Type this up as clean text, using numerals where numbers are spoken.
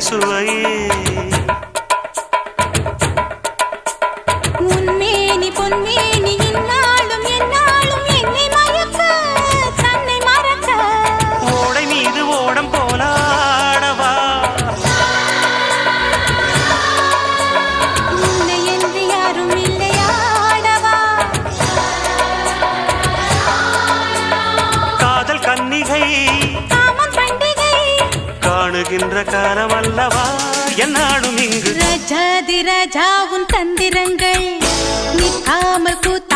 சுவையே உன்மேனி பொன்மேனி இந்நாளும் எந்நாளும் என்னை மயக்க தன்னை மறக்க ஓடை மீது ஓடம் போலாடவா உன்னை என்று யாரும் இல்லையாடவா காதல் கன்னிகை காமம் பண்டிகை காணுகின்ற காலம் அல்லவா என்னாலும் இங்கு ரஜாதி ராஜா உன் தந்திரங்கள் நிற்காமல் கூத்த